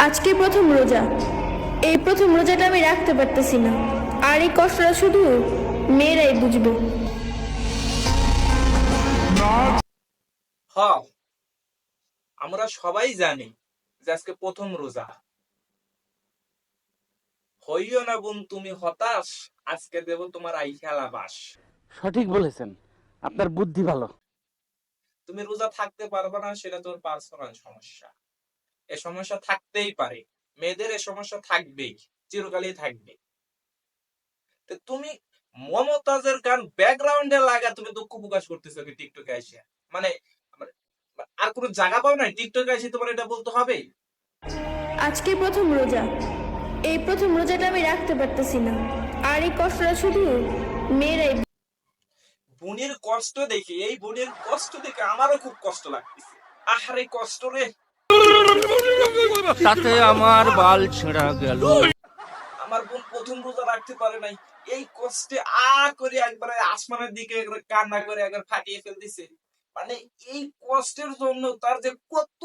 আজকে প্রথম রোজা। এই প্রথম রোজাটা আমি রাখতে পারতেছি না, আর এই কষ্টটা শুধু মেয়েরাই বুঝবে। হ, আমরা সবাই জানি যে আজকে প্রথম রোজা। হইও না বোন তুমি হতাশ, আজকে দেব তোমার আইখালা বাস। সঠিক বলেছেন, আপনার বুদ্ধি ভালো। তুমি রোজা থাকতে পারবে না, সেটা তোর পার্সোনাল সমস্যা। এ সমস্যা থাকতেই পারে, মেয়েদের এ সমস্যা থাকবেই, চিরকালই থাকবে। তো তুমি মমতাজের গান ব্যাকগ্রাউন্ডে লাগা তুমি দুঃখ প্রকাশ করতেছো কি টিকটকে এসে? মানে মানে আর কোনো জায়গা পাও না টিকটকে এসে তোমার এটা বলতে হবে? আজকে প্রথম রোজা। এই প্রথম রোজাটা আমি রাখতে পারতেছি না, আর এই কষ্টটা শুধু মেয়েরাই। বোনের কষ্ট দেখে, এই বোনের কষ্ট দেখে আমারও খুব কষ্ট লাগতেছে। আহারে কষ্ট রে। তাতে আমার বাল ছেঁড়া গেল। আমার বোন প্রথম রোজা রাখতে পারে নাই, এই কষ্টে করে একবারে আসমানের দিকে একবারে কান্না করে একবার ফাটিয়ে ফেলতেছে। মানে এই কষ্টের জন্য তার যে কত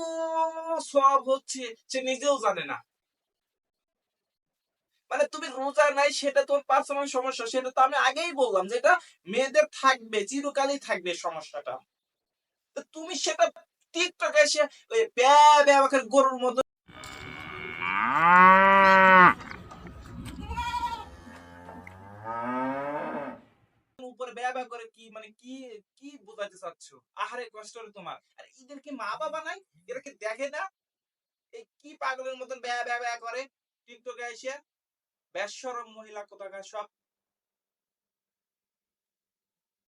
সব হচ্ছে সে নিজেও জানে না। মানে তুমি রোজা নাই সেটা তোর পার্সোনাল সমস্যা, সেটা তো আমি আগেই বললাম যেটা মেয়েদের থাকবে, চিরকালই থাকবে সমস্যাটা। তো তুমি সেটা টিকটকে এসে ওই ব্যা ব্যা করে গরুর মতো উপরে ব্যা ব্যা করে কি মানে কি কি বোঝাতে চাচ্ছ? আহারে কষ্ট রে তোমার। আর এদের কি মা বাবা নাই? এরা কি দেখে না এই কি পাগলের মতন ব্যা ব্যা ব্যা করে টিকটকে এসে? বেশরম মহিলা কোথাকার সব।